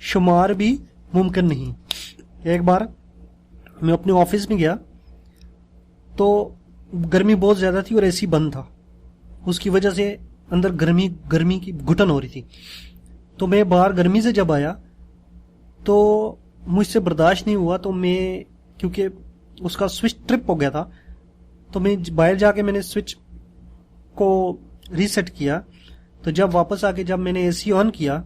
شمار بھی ممکن نہیں۔ ایک بار میں اپنے آفس میں گیا تو گرمی بہت زیادہ تھی اور اے سی بند تھا، اس کی وجہ سے اندر گرمی کی گھٹن ہو رہی تھی۔ تو میں باہر گرمی سے جب آیا تو مجھ سے برداشت نہیں ہوا، تو میں کیونکہ اس کا سوئچ ٹرپ ہو گیا تھا تو میں باہر جا کے میں نے سوئچ کو ریسیٹ کیا۔ تو جب واپس آ کے جب میں نے اے سی آن کیا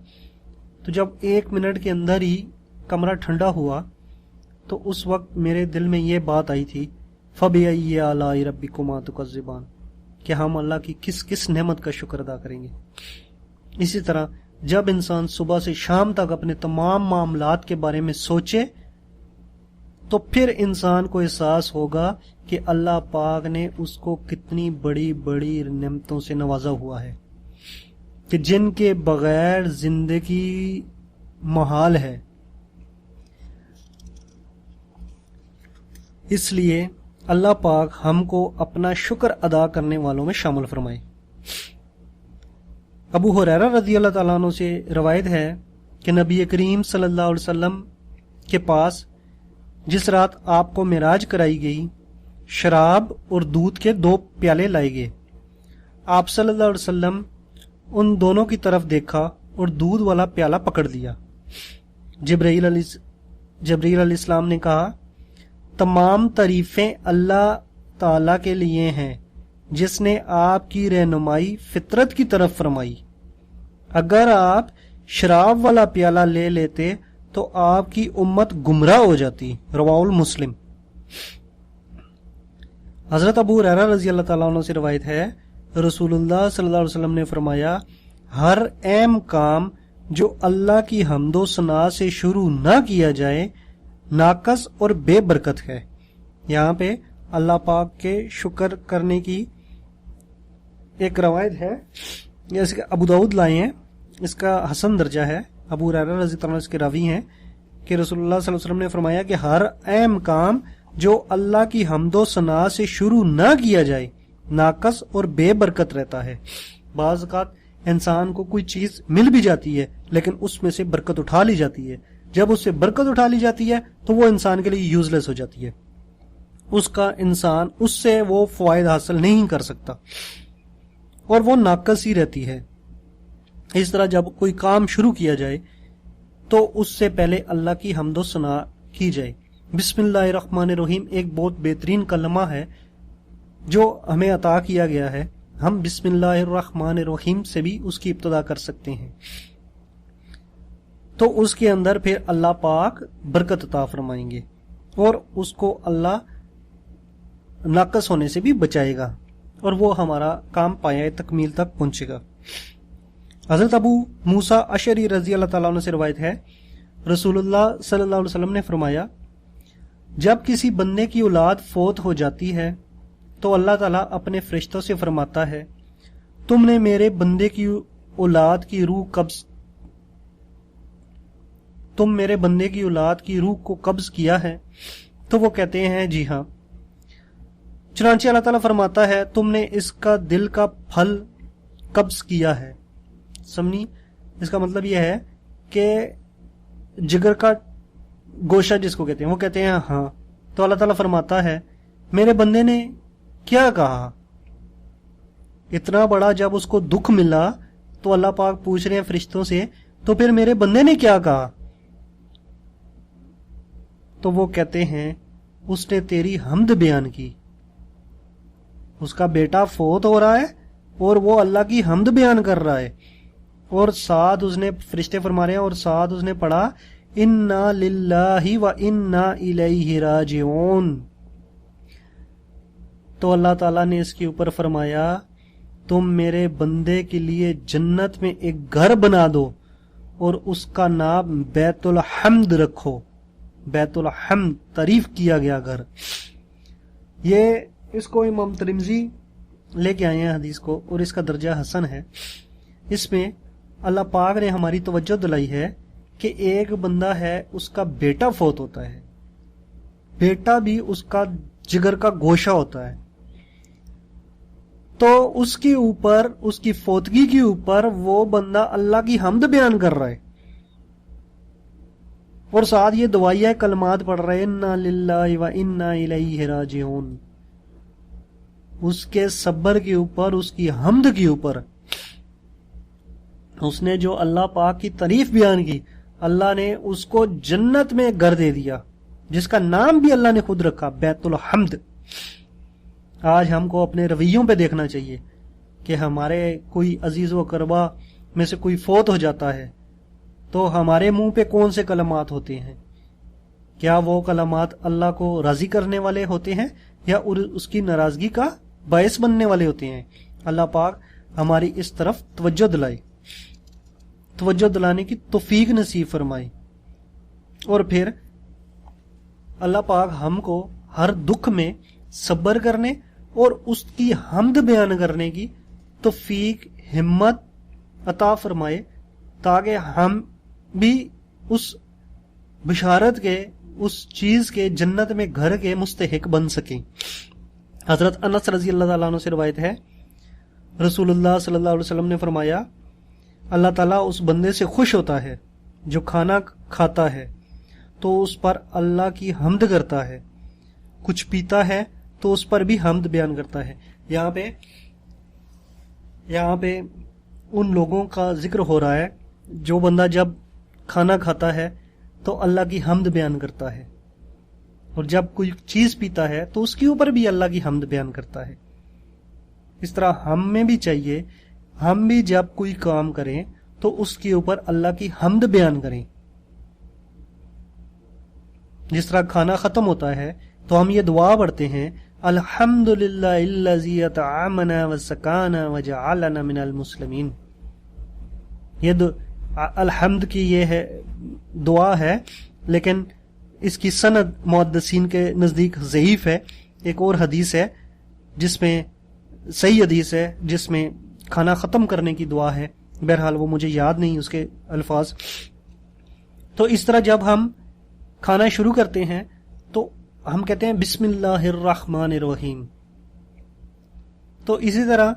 تو جب 1 منٹ کے اندر ہی کمرہ ٹھنڈا ہوا تو اس وقت میرے دل میں یہ بات آئی تھی، فَبِأَيِّ آلَاءِ رَبِّكُمَا تُكَذِّبَانِ، کہ ہم اللہ کی کس کس نعمت کا شکر ادا کریں گے۔ اسی طرح جب انسان صبح سے شام تک اپنے تمام معاملات کے بارے میں سوچے تو پھر انسان کو احساس ہوگا کہ اللہ پاک نے اس کو کتنی بڑی بڑی نعمتوں سے نوازا ہوا ہے کہ جن کے بغیر زندگی محال ہے۔ اس لیے اللہ پاک ہم کو اپنا شکر ادا کرنے والوں میں شامل فرمائے۔ ابو ہریرہ رضی اللہ تعالیٰ عنہ سے روایت ہے کہ نبی کریم صلی اللہ علیہ وسلم کے پاس جس رات آپ کو معراج کرائی گئی شراب اور دودھ کے 2 پیالے لائے گئے۔ آپ صلی اللہ علیہ وسلم ان دونوں کی طرف دیکھا اور دودھ والا پیالہ پکڑ لیا۔ جبرائیل علیہ السلام نے کہا، تمام تعریفیں اللہ تعالی کے لیے ہیں جس نے آپ کی رہنمائی فطرت کی طرف فرمائی۔ اگر آپ شراب والا پیالہ لے لیتے تو آپ کی امت گمراہ ہو جاتی۔ رواہ المسلم۔ حضرت ابو ہریرہ رضی اللہ تعالیٰ عنہ سے روایت ہے، رسول اللہ صلی اللہ علیہ وسلم نے فرمایا، ہر اہم کام جو اللہ کی حمد و ثنا سے شروع نہ کیا جائے ناقص اور بے برکت ہے۔ یہاں پہ اللہ پاک کے شکر کرنے کی ایک روایت ہے، جیسے کہ ابو داؤد لائے ہیں، اس کا حسن درجہ ہے، ابو ہریرہ رضی اللہ عنہ اس کے راوی ہیں کہ رسول اللہ صلی اللہ علیہ وسلم نے فرمایا کہ ہر اہم کام جو اللہ کی حمد و ثنا سے شروع نہ کیا جائے ناقص اور بے برکت رہتا ہے۔ بعض اوقات انسان کو کوئی چیز مل بھی جاتی ہے لیکن اس میں سے برکت اٹھا لی جاتی ہے، جب اس سے برکت اٹھا لی جاتی ہے تو وہ انسان کے لیے یوز لیس ہو جاتی ہے، اس کا انسان اس سے وہ فوائد حاصل نہیں کر سکتا اور وہ ناقص ہی رہتی ہے۔ اس طرح جب کوئی کام شروع کیا جائے تو اس سے پہلے اللہ کی حمد و ثنا کی جائے۔ بسم اللہ الرحمن الرحیم ایک بہت بہترین کلمہ ہے جو ہمیں عطا کیا گیا ہے، ہم بسم اللہ الرحمن الرحیم سے بھی اس کی ابتدا کر سکتے ہیں، تو اس کے اندر پھر اللہ پاک برکت عطا فرمائیں گے اور اس کو اللہ ناقص ہونے سے بھی بچائے گا اور وہ ہمارا کام پایہ تکمیل تک پہنچے گا۔ حضرت ابو موسیٰ اشعری رضی اللہ تعالیٰ عنہ سے روایت ہے، رسول اللہ صلی اللہ علیہ وسلم نے فرمایا، جب کسی بندے کی اولاد فوت ہو جاتی ہے تو اللہ تعالیٰ اپنے فرشتوں سے فرماتا ہے، تم نے میرے بندے کی اولاد کی روح کو قبض کیا ہے؟ تو وہ کہتے ہیں جی ہاں۔ چنانچہ اللہ تعالیٰ فرماتا ہے، تم نے اس کا دل کا پھل قبض کیا ہے۔ سمجھی؟ اس کا مطلب یہ ہے کہ جگر کا گوشہ جس کو کہتے ہیں، وہ کہتے ہیں ہاں۔ تو اللہ تعالیٰ فرماتا ہے، میرے بندے نے کیا کہا؟ اتنا بڑا جب اس کو دکھ ملا تو اللہ پاک پوچھ رہے ہیں فرشتوں سے، تو پھر میرے بندے نے کیا کہا؟ تو وہ کہتے ہیں، اس نے تیری حمد بیان کی۔ اس کا بیٹا فوت ہو رہا ہے اور وہ اللہ کی حمد بیان کر رہا ہے، اور ساتھ اس نے فرشتے فرما رہے ہیں اور ساتھ اس نے پڑھا انا للہ و انا الیہ راجعون۔ تو اللہ تعالیٰ نے اس کے اوپر فرمایا، تم میرے بندے کے لیے جنت میں ایک گھر بنا دو اور اس کا نام بیت الحمد رکھو۔ بیت الحمد، تعریف کیا گیا گھر۔ یہ اس کو امام ترمذی لے کے آئے ہیں حدیث کو، اور اس کا درجہ حسن ہے۔ اس میں اللہ پاک نے ہماری توجہ دلائی ہے کہ ایک بندہ ہے، اس کا بیٹا فوت ہوتا ہے، بیٹا بھی اس کا جگر کا گوشہ ہوتا ہے، تو اس کے اوپر، اس کی فوتگی کے اوپر وہ بندہ اللہ کی حمد بیان کر رہا ہے، اور ساتھ یہ دعائیہ کلمات پڑھ رہے انا للہ و انا الیہ راجعون، اس کے صبر کے اوپر، اس کی حمد کے اوپر، اس نے جو اللہ پاک کی تعریف بیان کی، اللہ نے اس کو جنت میں گھر دے دیا جس کا نام بھی اللہ نے خود رکھا، بیت الحمد۔ آج ہم کو اپنے رویوں پہ دیکھنا چاہیے کہ ہمارے کوئی عزیز و اقربا میں سے کوئی فوت ہو جاتا ہے تو ہمارے منہ پہ کون سے کلمات ہوتے ہیں؟ کیا وہ کلمات اللہ کو راضی کرنے والے ہوتے ہیں یا اس کی ناراضگی کا باعث بننے والے ہوتے ہیں؟ اللہ پاک ہماری اس طرف توجہ دلائے، توجہ دلانے کی توفیق نصیب فرمائے، اور پھر اللہ پاک ہم کو ہر دکھ میں صبر کرنے اور اس کی حمد بیان کرنے کی توفیق، ہمت عطا فرمائے، تاکہ ہم بھی اس بشارت کے، اس چیز کے، جنت میں گھر کے مستحق بن سکیں۔ حضرت انس رضی اللہ تعالیٰ عنہ سے روایت ہے، رسول اللہ صلی اللہ علیہ وسلم نے فرمایا، اللہ تعالیٰ اس بندے سے خوش ہوتا ہے جو کھانا کھاتا ہے تو اس پر اللہ کی حمد کرتا ہے، کچھ پیتا ہے تو اس پر بھی حمد بیان کرتا ہے۔ یہاں پہ ان لوگوں کا ذکر ہو رہا ہے جو بندہ جب کھانا کھاتا ہے تو اللہ کی حمد بیان کرتا ہے، اور جب کوئی چیز پیتا ہے تو اس کے اوپر بھی اللہ کی حمد بیان کرتا ہے۔ اس طرح ہم میں بھی چاہیے، ہم بھی جب کوئی کام کریں تو اس کے اوپر اللہ کی حمد بیان کریں۔ جس طرح کھانا ختم ہوتا ہے تو ہم یہ دعا پڑھتے ہیں، الحمدللہ الذی اطعمنا وسقانا وجعلنا من المسلمین۔ یہ الحمد کی یہ ہے دعا ہے، لیکن اس کی سند محدثین کے نزدیک ضعیف ہے۔ ایک اور حدیث ہے جس میں، صحیح حدیث ہے جس میں کھانا ختم کرنے کی دعا ہے، بہرحال وہ مجھے یاد نہیں اس کے الفاظ۔ تو اس طرح جب ہم کھانا شروع کرتے ہیں تو ہم کہتے ہیں بسم اللہ الرحمن الرحیم۔ تو اسی طرح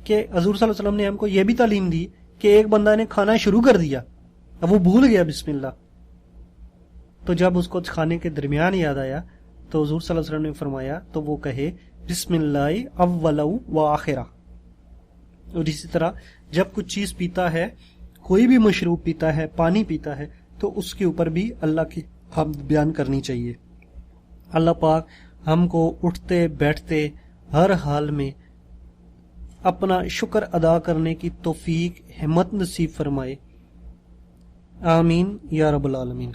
کہ حضور صلی اللہ علیہ وسلم نے ہم کو یہ بھی تعلیم دی کہ ایک بندہ نے کھانا شروع کر دیا، اب وہ بھول گیا بسم اللہ، تو جب اس کو کھانے کے درمیان یاد آیا تو حضور صلی اللہ علیہ وسلم نے فرمایا تو وہ کہے بسم اللہ اول و آخرہ۔ اور اسی طرح جب کچھ چیز پیتا ہے، کوئی بھی مشروب پیتا ہے، پانی پیتا ہے، تو اس کے اوپر بھی اللہ کی حمد بیان کرنی چاہیے۔ اللہ پاک ہم کو اٹھتے بیٹھتے ہر حال میں اپنا شکر ادا کرنے کی توفیق، ہمت نصیب فرمائے، آمین یا رب العالمین۔